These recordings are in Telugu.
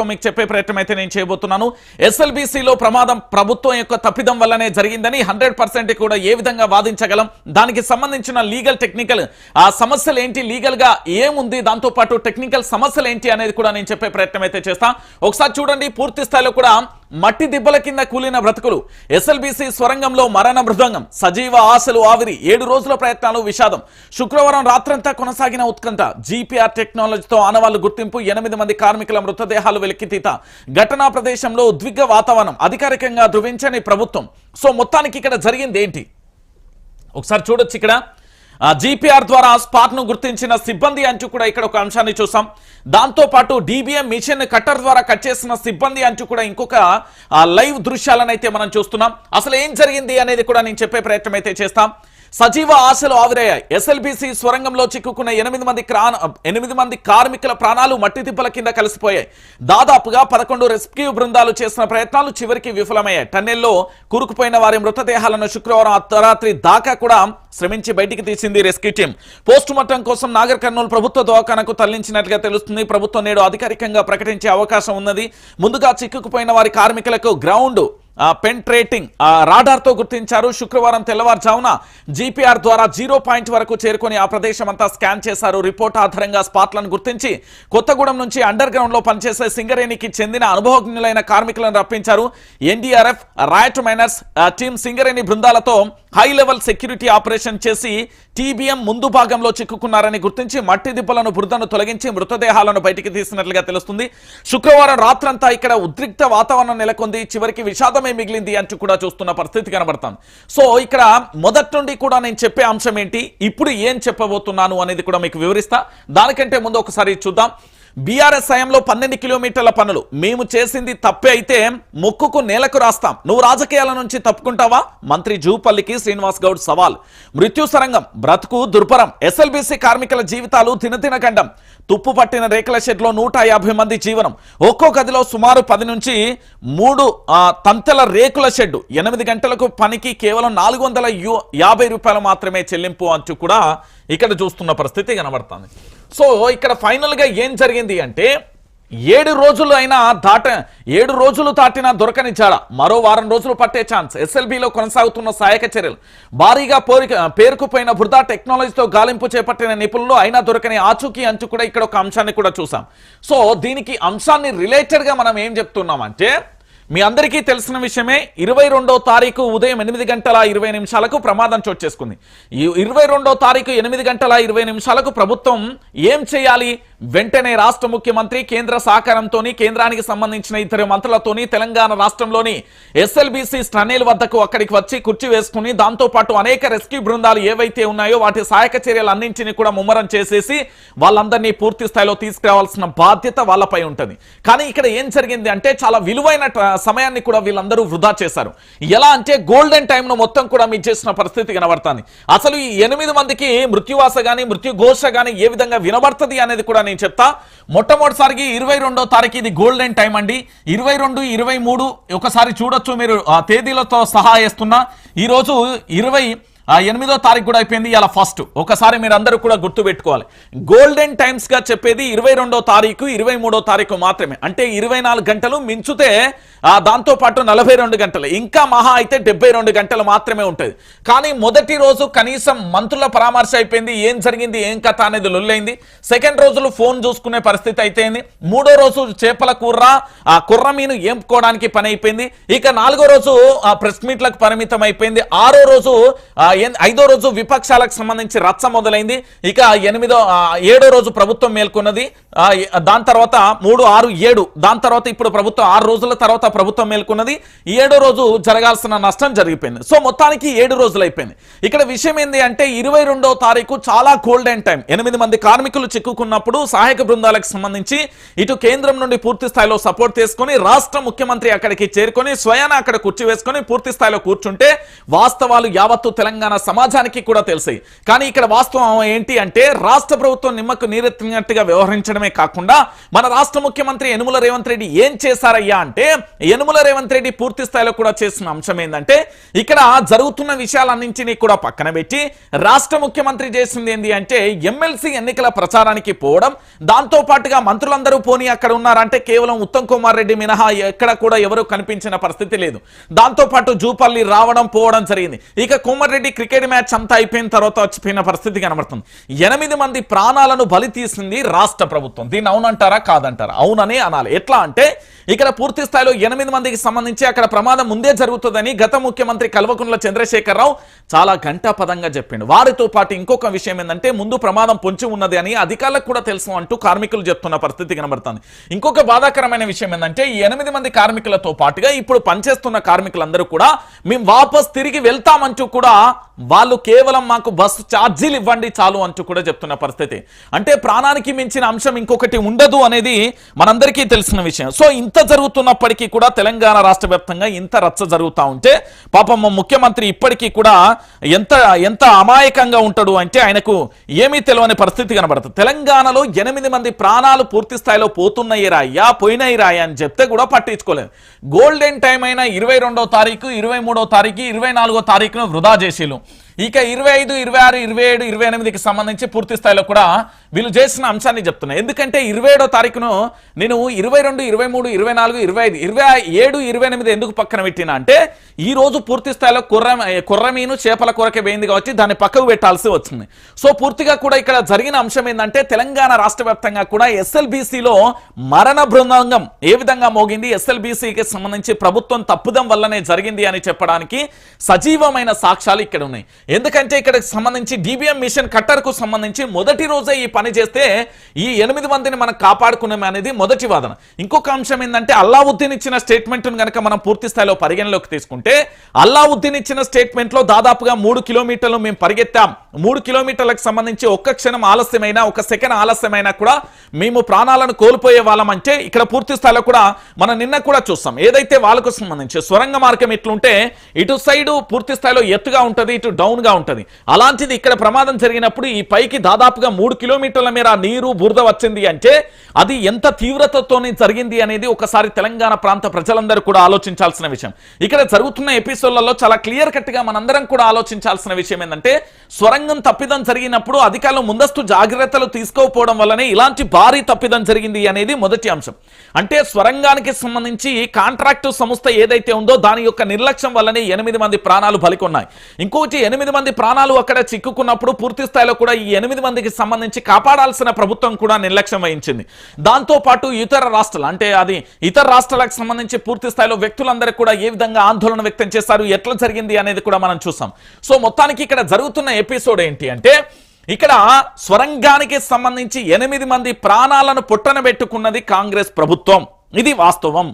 మీకు చెప్పే ప్రయత్నం అయితే నేను చేయబోతున్నాను. ఎస్ఎల్బీసీలో ప్రమాదం ప్రభుత్వం యొక్క తప్పిదం వల్లనే జరిగిందని 100% కూడా ఏ విధంగా వాదించగలం, దానికి సంబంధించిన లీగల్ టెక్నికల్ ఆ సమస్యలు ఏంటి, లీగల్ గా ఏముంది, దాంతో పాటు టెక్నికల్ సమస్యలు ఏంటి అనేది కూడా నేను చెప్పే ప్రయత్నం అయితే చేస్తా. ఒకసారి చూడండి, పూర్తి స్థాయిలో కూడా మట్టి దిబ్బల కింద కూలిన బ్రతుకులు, ఎస్ఎల్బీసీ స్వరంగంలో మరణ మృదంగం, సజీవ ఆశలు ఆవిరి, 7 రోజుల ప్రయత్నాలు విషాదం. శుక్రవారం రాత్రంతా కొనసాగిన ఉత్కంఠ, జీపీఆర్ టెక్నాలజీతో ఆనవాళ్లు గుర్తింపు, 8 మంది కార్మికుల మృతదేహాలు వెలికితీత, ఘటనా ప్రదేశంలో ఉద్విగ్న వాతావరణం, అధికారికంగా ధృవించని ప్రభుత్వం. సో మొత్తానికి ఇక్కడ జరిగింది ఏంటి ఒకసారి చూడొచ్చు. ఇక్కడ జీపీఆర్ ద్వారా స్పాట్ ను గుర్తించిన సిబ్బంది అంటూ కూడా ఇక్కడ ఒక అంశాన్ని చూసాం. దాంతో పాటు డీబీఎం మిషన్ కట్టర్ ద్వారా కట్ చేసిన సిబ్బంది అంటూ కూడా ఇంకొక లైవ్ దృశ్యాలను అయితే మనం చూస్తున్నాం. అసలు ఏం జరిగింది అనేది కూడా నేను చెప్పే ప్రయత్నం అయితే చేస్తాం. సజీవ ఆశలు ఆవిరయ్యాయి. ఎస్ఎల్బీసీ స్వరంగంలో చిక్కుకున్న 8 మంది కార్మికుల ప్రాణాలు మట్టి తిప్పల కింద కలిసిపోయాయి. దాదాపుగా 11 రెస్క్యూ బృందాలు చేసిన ప్రయత్నాలు చివరికి విఫలమయ్యాయి. టన్నెల్లో కూరుకుపోయిన వారి మృతదేహాలను శుక్రవారం అర్ధరాత్రి దాకా కూడా శ్రమించి బయటికి తీసింది రెస్క్యూ టీం. పోస్ట్ మార్టం కోసం నాగర్ కర్నూలు ప్రభుత్వ దవాఖానకు తరలించినట్లుగా తెలుస్తుంది. ప్రభుత్వం నేడు అధికారికంగా ప్రకటించే అవకాశం ఉన్నది. ముందుగా చిక్కుకుపోయిన వారి కార్మికులకు గ్రౌండ్ పెంట్రేటింగ్ రాడార్ తో గుర్తించారు. శుక్రవారం తెల్లవారుజామున జీపీఆర్ ద్వారా 0 పాయింట్ వరకు చేరుకొని ఆ ప్రదేశం అంతా స్కాన్ చేశారు. రిపోర్ట్ ఆధారంగా స్పాట్లను గుర్తించి కొత్తగూడెం నుంచి అండర్ గ్రౌండ్ లో పనిచేసే సింగరేణికి చెందిన అనుభవజ్ఞులైన కార్మికులను రప్పించారు. NDRF, rat miners team Singareni బృందాలతో హై లెవెల్ సెక్యూరిటీ ఆపరేషన్ చేసి టీబీఎం ముందు భాగంలో చిక్కుకున్నారని గుర్తించి మట్టి దిబ్బలను బురదను తొలగించి మృతదేహాలను బయటికి తీసినట్లుగా తెలుస్తుంది. శుక్రవారం రాత్రంతా ఇక్కడ ఉద్రిక్త వాతావరణం నెలకొంది. చివరికి విషాదమే మిగిలింది అంటూ కూడా చూస్తున్న పరిస్థితి కనబడుతుంది. సో ఇక్కడ మొదటి నుండి కూడా నేను చెప్పే అంశం ఏంటి, ఇప్పుడు ఏం చెప్పబోతున్నాను అనేది కూడా మీకు వివరిస్తా. దానికంటే ముందు ఒకసారి చూద్దాం. బీఆర్ఎస్ హయాంలో 12 కిలోమీటర్ల పనులు, మేము చేసింది తప్పే అయితే మొక్కుకు నేలకు రాస్తాం, నువ్వు రాజకీయాల నుంచి తప్పుకుంటావా? మంత్రి జూపల్లికి శ్రీనివాస్ గౌడ్ సవాల్. మృత్యు సరంగం, బ్రతుకు దుర్భరం, ఎస్ఎల్బీసీ కార్మికుల జీవితాలు తినతిన గండం. తుప్పు పట్టిన రేకుల షెడ్ లో 150 మంది జీవనం. ఒక్కో గదిలో సుమారు 10 నుంచి 3 తంతెల రేకుల షెడ్. 8 గంటలకు పనికి కేవలం 450 రూపాయలు మాత్రమే చెల్లింపు అంటూ కూడా ఇక్కడ చూస్తున్న పరిస్థితి కనబడుతుంది. సో ఇక్కడ ఫైనల్ గా ఏం జరిగింది అంటే 7 రోజులు దాటినా దొరకని జాడ, మరో వారం రోజులు పట్టే ఛాన్స్. ఎస్ఎల్బీలో కొనసాగుతున్న సహాయక చర్యలు, భారీగా పేరుకుపోయిన బృదా టెక్నాలజీతో గాలింపు చేపట్టిన నిపుణులు అయినా దొరకని ఆచూకీ అంటూ కూడా ఇక్కడ ఒక అంశాన్ని కూడా చూసాం. సో దీనికి అంశాన్ని రిలేటెడ్ గా మనం ఏం చెప్తున్నామంటే, మీ అందరికీ తెలిసిన విషయమే, 22వ తారీఖు ఉదయం 8 గంటల 20 నిమిషాలకు ప్రమాదం చోటు చేసుకుంది. ఈ 22వ తారీఖు 8 గంటల 20 నిమిషాలకు ప్రభుత్వం ఏం చేయాలి? వెంటనే రాష్ట్ర ముఖ్యమంత్రి కేంద్ర సహకారంతోని, కేంద్రానికి సంబంధించిన 2 మంత్రులతోని తెలంగాణ రాష్ట్రంలోని ఎస్ఎల్బీసీ టన్నెల్ వద్దకు అక్కడికి వచ్చి కుర్చీ వేసుకుని, దాంతో పాటు అనేక రెస్క్యూ బృందాలు ఏవైతే ఉన్నాయో వాటి సహాయక చర్యలు అన్నింటినీ కూడా ముమ్మరం చేసేసి వాళ్ళందరినీ పూర్తి స్థాయిలో తీసుకురావాల్సిన బాధ్యత వాళ్ళపై ఉంటుంది. కానీ ఇక్కడ ఏం జరిగింది అంటే, చాలా విలువైన సమయాన్ని కూడా వీళ్ళందరూ వృధా చేశారు. ఎలా అంటే గోల్డెన్ టైమ్ ను మొత్తం కూడా మిస్ చేసిన పరిస్థితి కనబడుతుంది. అసలు ఈ 8 మందికి మృత్యువాస గాని మృత్యుఘోష గాని ఏ విధంగా వినబడుతుంది అనేది కూడా నేను చెప్తా. మొట్టమొదటిసారిగా 22వ తారీఖు ఇది గోల్డెన్ టైం అండి. 22, 23 ఒకసారి చూడొచ్చు మీరు, తేదీలతో సహా వేస్తున్నా. ఈ రోజు 28వ తారీఖు కూడా అయిపోయింది, ఇలా ఫస్ట్. ఒకసారి మీరు అందరూ కూడా గుర్తు పెట్టుకోవాలి, గోల్డెన్ టైమ్స్ గా చెప్పేది 22వ తారీఖు 23వ తారీఖు మాత్రమే. అంటే 24 గంటలు మించితే దాంతో పాటు 42 గంటలు, ఇంకా మహా అయితే 72 గంటలు మాత్రమే ఉంటుంది. కానీ మొదటి రోజు కనీసం మంత్రుల పరామర్శ అయిపోయింది, ఏం జరిగింది ఏం కథ అనేది లొల్లైంది. సెకండ్ రోజులు ఫోన్ చూసుకునే పరిస్థితి అయిపోయింది. 3వ రోజు చేపల కుర్ర మీను ఏంపుకోవడానికి పని అయిపోయింది. ఇక 4వ రోజు ప్రెస్ మీట్లకు పరిమితం అయిపోయింది. 6వ రోజు 5వ రోజు విపక్షాలకు సంబంధించి రచ్చ మొదలైంది. ఇక 7వ రోజు ప్రభుత్వం మేల్కొన్నది. దాని తర్వాత 3, 6, 7, దాని తర్వాత ఇప్పుడు ప్రభుత్వం 6 రోజుల తర్వాత ప్రభుత్వం మేల్కొన్నది. 7వ రోజు జరగాల్సిన నష్టం జరిగిపోయింది. సో మొత్తానికి 7 రోజులు అయిపోయింది. ఇక్కడ విషయం ఏంది అంటే 22వ తారీఖు చాలా గోల్డెన్ టైం. 8 మంది కార్మికులు చిక్కుకున్నప్పుడు సహాయక బృందాలకు సంబంధించి ఇటు కేంద్రం నుండి పూర్తి స్థాయిలో సపోర్ట్ తీసుకొని రాష్ట్ర ముఖ్యమంత్రి అక్కడికి చేరుకొని స్వయాన అక్కడ కుర్చీ వేసుకొని పూర్తి స్థాయిలో కూర్చుంటే వాస్తవాలు యావత్తు తెలంగాణ సమాజానికి కూడా తెలిసాయి. కానీ ఇక్కడ వాస్తవం ఏంటి అంటే, రాష్ట్ర ప్రభుత్వం నిమ్మకు నీరెత్తినట్టుగా వ్యవహరించడమే చూపించడమే కాకుండా మన రాష్ట్ర ముఖ్యమంత్రి యనుమల రేవంత్ రెడ్డి ఏం చేశారయ్యా అంటే, యనుమల రేవంత్ రెడ్డి పూర్తి స్థాయిలో కూడా చేసిన అంశం ఏంటంటే, ఇక్కడ జరుగుతున్న విషయాలన్నింటినీ కూడా పక్కన పెట్టి రాష్ట్ర ముఖ్యమంత్రి చేసింది ఏంటి అంటే ఎమ్మెల్సీ ఎన్నికల ప్రచారానికి పోవడం, దాంతో పాటుగా మంత్రులందరూ పోనీ అక్కడ ఉన్నారంటే కేవలం ఉత్తమ్ కుమార్ రెడ్డి మినహా ఎక్కడ కూడా ఎవరు కనిపించిన పరిస్థితి లేదు. దాంతో పాటు జూపల్లి రావడం పోవడం జరిగింది. ఇక కోమరెడ్డి క్రికెట్ మ్యాచ్ అంతా అయిపోయిన తర్వాత వచ్చిపోయిన పరిస్థితి కనబడుతుంది. 8 మంది ప్రాణాలను బలి తీసింది రాష్ట్ర ప్రభుత్వం. దీన్ని అవునంటారా కాదంటారా? అవుననే అనాలి. ఎట్లా అంటే ఇక్కడ పూర్తి స్థాయిలో 8 మందికి సంబంధించి అక్కడ ప్రమాదం ముందే జరుగుతుందని గత ముఖ్యమంత్రి కల్వకుంట్ల చంద్రశేఖరరావు చాలా ఘంటాపదంగా చెప్పిండు. వారితో పాటు ఇంకొక విషయం ఏంటంటే ముందు ప్రమాదం పొంచి ఉన్నది అని అధికారులకు కూడా తెలుసు అంటూ కార్మికులు చెప్తున్న పరిస్థితి కనబడుతుంది. ఇంకొక బాధాకరమైన విషయం ఏంటంటే ఈ 8 మంది కార్మికులతో పాటుగా ఇప్పుడు పనిచేస్తున్న కార్మికులందరూ కూడా మేము వాపస్ తిరిగి వెళ్తామంటూ కూడా వాళ్ళు కేవలం మాకు బస్సు ఛార్జీలు ఇవ్వండి చాలు అంటూ కూడా చెప్తున్న పరిస్థితి. అంటే ప్రాణానికి మించిన అంశం ఇంకొకటి ఉండదు అనేది మనందరికీ తెలిసిన విషయం. సో ఇంత జరుగుతున్నప్పటికీ కూడా తెలంగాణ రాష్ట్ర వ్యాప్తంగా ఇంత రచ్చ జరుగుతూ ఉంటే పాపం ముఖ్యమంత్రి ఇప్పటికీ కూడా ఎంత అమాయకంగా ఉంటాడు అంటే ఆయనకు ఏమీ తెలియని పరిస్థితి కనబడుతుంది. తెలంగాణలో 8 మంది ప్రాణాలు పూర్తి స్థాయిలో పోతున్నాయి రాయ్యా, పోయినాయి రాయ్యా అని చెప్తే కూడా పట్టించుకోలేదు. గోల్డెన్ టైం అయిన 22వ తారీఖు, 23వ తారీఖు, 24వ తారీఖును వృధా చేసిలు. ఇక 25, 26, 27, 28కి సంబంధించి పూర్తి స్థాయిలో కూడా వీళ్ళు చేసిన అంశాన్ని చెప్తున్నా. ఎందుకంటే 27వ తారీఖును నేను 22, 23, 24, 25, 27, 28 ఎందుకు పక్కన పెట్టినా అంటే ఈ రోజు పూర్తి స్థాయిలో కొర్రమీను చేపల కొరకే వేయింది కాబట్టి దాన్ని పక్కకు పెట్టాల్సి వచ్చింది. సో పూర్తిగా కూడా ఇక్కడ జరిగిన అంశం ఏంటంటే తెలంగాణ రాష్ట్ర వ్యాప్తంగా కూడా ఎస్ఎల్బీసీలో మరణ బృందంగం ఏ విధంగా మోగింది, ఎస్ఎల్బీసీకి సంబంధించి ప్రభుత్వం తప్పుదం వల్లనే జరిగింది అని చెప్పడానికి సజీవమైన సాక్ష్యాలు ఇక్కడ ఉన్నాయి. ఎందుకంటే ఇక్కడ సంబంధించి డిబిఎం మిషన్ కట్టర్కు సంబంధించి మొదటి రోజే ఈ పని చేస్తే ఈ 8 మందిని మనం కాపాడుకున్నాం అనేది మొదటి వాదన. ఇంకొక అంశం ఏంటంటే అల్లావుద్దీన్ ఇచ్చిన స్టేట్మెంట్ కనుక మనం పూర్తి స్థాయిలో పరిగణలోకి తీసుకుంటే అల్లావుద్దీన్ ఇచ్చిన స్టేట్మెంట్ లో దాదాపుగా 3 కిలోమీటర్లు మేము పరిగెత్తాం. 3 కిలోమీటర్లకు సంబంధించి ఒక్క క్షణం ఆలస్యమైనా, ఒక సెకండ్ ఆలస్యమైనా కూడా మేము ప్రాణాలను కోల్పోయే వాళ్ళం అంటే ఇక్కడ పూర్తి స్థాయిలో కూడా మనం నిన్న కూడా చూస్తాం. ఏదైతే వాళ్ళకు సంబంధించి సొరంగ మార్గం ఇట్లుంటే ఇటు సైడ్ పూర్తి స్థాయిలో ఎత్తుగా ఉంటుంది, ఇటు డౌన్ గా ఉంటది. అలాంటిది ఇక్కడ ప్రమాదం జరిగినప్పుడు ఈ పైకి దాదాపుగా 3 కిలోమీటర్ల మేర నీరు బురద వచ్చింది అంటే అది ఎంత తీవ్రతతోనే జరిగింది అనేది ఒకసారి తెలంగాణ ప్రాంత ప్రజలందరూ కూడా ఆలోచించాల్సిన విషయం. ఇక్కడ జరుగుతున్న ఎపిసోడ్లలో చాలా క్లియర్ కట్ గా మనందరం కూడా ఆలోచించాల్సిన విషయం ఏంటంటే స్వరంగం తప్పిదం జరిగినప్పుడు అధికారులు ముందస్తు జాగ్రత్తలు తీసుకోకపోవడం వల్లనే ఇలాంటి భారీ తప్పిదం జరిగింది అనేది మొదటి అంశం. అంటే స్వరంగానికి సంబంధించి కాంట్రాక్టు సంస్థ ఏదైతే ఉందో దాని యొక్క నిర్లక్ష్యం వల్లనే 8 మంది ప్రాణాలు బలికొన్నాయి. ఇంకోటి 8 మంది ప్రాణాలు అక్కడ చిక్కుకున్నప్పుడు పూర్తి స్థాయిలో కూడా ఈ 8 మందికి సంబంధించి కాపాడాల్సిన ప్రభుత్వం కూడా నిర్లక్ష్యం వహించింది. దాంతో పాటు ఇతర రాష్ట్రాలు అంటే అది ఇతర రాష్ట్రాలకు సంబంధించి పూర్తి స్థాయిలో వ్యక్తులందరూ కూడా ఏ విధంగా ఆందోళన వ్యక్తం చేశారు, ఎట్లా జరిగింది అనేది కూడా మనం చూసాం. సో మొత్తానికి ఇక్కడ జరుగుతున్న ఎపిసోడ్ ఏంటి అంటే ఇక్కడ స్వరంగానికి సంబంధించి 8 మంది ప్రాణాలను పొట్టన పెట్టుకున్నది కాంగ్రెస్ ప్రభుత్వం. ఇది వాస్తవం.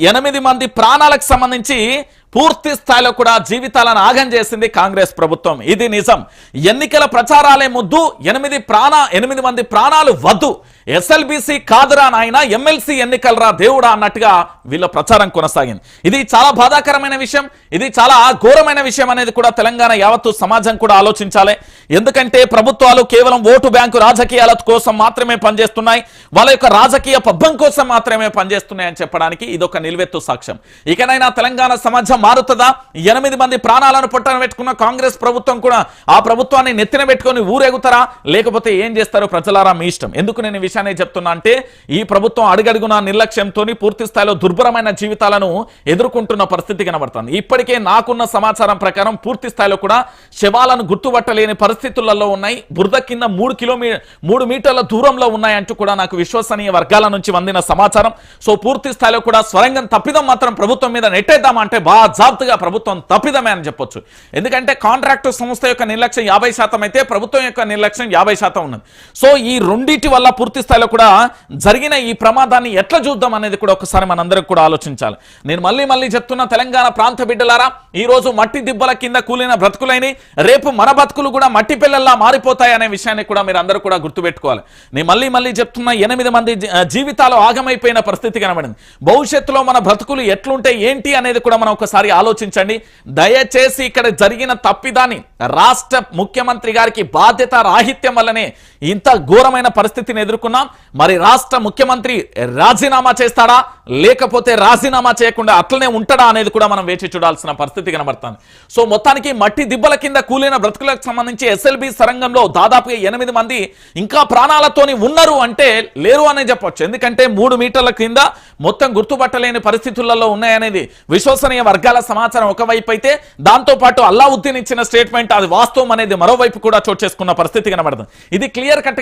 8 మంది ప్రాణాలకు సంబంధించి పూర్తి స్థాయిలో కూడా జీవితాలను ఆగం చేసింది కాంగ్రెస్ ప్రభుత్వం. ఇది నిజం. ఎన్నికల ప్రచారాలే ముద్దు, 8 మంది ప్రాణాలు వద్దు, ఎస్ఎల్బీసీ కాదురా నాయన, ఎమ్మెల్సీ ఎన్నికలరా దేవుడా అన్నట్టుగా వీళ్ళ ప్రచారం కొనసాగింది. ఇది చాలా బాధాకరమైన విషయం, ఇది చాలా ఘోరమైన విషయం అనేది కూడా తెలంగాణ యావత్తు సమాజం కూడా ఆలోచించాలి. ఎందుకంటే ప్రభుత్వాలు కేవలం ఓటు బ్యాంకు రాజకీయాల కోసం మాత్రమే పనిచేస్తున్నాయి, వాళ్ళ యొక్క రాజకీయ పబ్బం కోసం మాత్రమే పనిచేస్తున్నాయి అని చెప్పడానికి ఇదొక నిలువెత్తు సాక్ష్యం. ఇకనైనా తెలంగాణ సమాజం మారుతుందా? 8 మంది ప్రాణాలను పొట్టన పెట్టుకున్న కాంగ్రెస్ ప్రభుత్వం కూడా ఆ ప్రభుత్వాన్ని నెత్తిన పెట్టుకొని ఊరేగుతారా, లేకపోతే ఏం చేస్తారో ప్రజలారా మీ ఇష్టం. ఎందుకు నేను ఈ విషయాన్ని చెప్తున్నా అంటే ఈ ప్రభుత్వం అడుగడుగున నిర్లక్ష్యంతో పూర్తి స్థాయిలో దుర్భరమైన జీవితాలను ఎదుర్కొంటున్న పరిస్థితి కనబడుతుంది. ఇప్పటికే నాకున్న సమాచారం ప్రకారం పూర్తి స్థాయిలో కూడా శవాలను గుర్తుపట్టలేని పరిస్థితులలో ఉన్నాయి. బురద కింద 3 మీటర్ల దూరంలో ఉన్నాయంటూ కూడా నాకు విశ్వసనీయ వర్గాల నుంచి అందిన సమాచారం. సో పూర్తి స్థాయిలో కూడా స్వరంగం తప్పిదం మాత్రం ప్రభుత్వం మీద నెట్టేద్దామంటే బాజాబ్తుగా ప్రభుత్వం తప్పిదమే అని చెప్పొచ్చు. ఎందుకంటే కాంట్రాక్టు సంస్థ యొక్క నిర్లక్ష్యం 50% అయితే ప్రభుత్వం యొక్క నిర్లక్ష్యం 50% ఉన్నది. సో ఈ రెండింటి వల్ల పూర్తి స్థాయిలో కూడా జరిగిన ఈ ప్రమాదాన్ని ఎట్లా చూద్దాం అనేది కూడా ఒకసారి మనందరం కూడా ఆలోచించాలి. నేను మళ్ళీ చెప్తున్నా, తెలంగాణ ప్రాంత బిడ్డలారా, ఈ రోజు మట్టి దిబ్బల కింద కూలిన బ్రతుకులైన రేపు మన బతుకులు కూడా మట్టి పిల్లల్లా మారిపోతాయి అనే విషయాన్ని కూడా మీరు అందరూ కూడా గుర్తుపెట్టుకోవాలి. నేను మళ్ళీ చెప్తున్నా, 8 మంది జీవితాలు ఆగమైపోయిన పరిస్థితి కనబడింది. భవిష్యత్తులో మన బ్రతుకులు ఎట్లుంటే ఏంటి అనేది కూడా మనం ఒకసారి ఒక్కసారి ఆలోచించండి. దయచేసి ఇక్కడ జరిగిన తప్పిదాన్ని రాష్ట్ర ముఖ్యమంత్రి గారికి బాధ్యత రాహిత్యం వల్లనే ఇంత ఘోరమైన పరిస్థితిని ఎదుర్కొన్నాం. మరి రాష్ట్ర ముఖ్యమంత్రి రాజీనామా చేస్తాడా లేకపోతే రాజీనామా చేయకుండా అట్లనే ఉంటాడా అనేది కూడా మనం వేచి చూడాల్సిన పరిస్థితి కనబడుతుంది. సో మొత్తానికి మట్టి దిబ్బల కింద కూలిన బ్రతుకులకు సంబంధించి ఎస్ఎల్బి సరంగంలో దాదాపుగా 8 మంది ఇంకా ప్రాణాలతోని ఉన్నారు అంటే లేరు అనే చెప్పొచ్చు. ఎందుకంటే 3 మీటర్ల కింద మొత్తం గుర్తుపట్టలేని పరిస్థితులలో ఉన్నాయనేది విశ్వసనీయ వర్గాల సమాచారం ఒకవైపు అయితే, దాంతో పాటు అల్లావుద్దీన్ ఇచ్చిన స్టేట్మెంట్ అది వాస్తవం అనేది మరోవైపు కూడా చోటు చేసుకున్న పరిస్థితి కనబడుతుంది. ఇది క్లియర్ కట్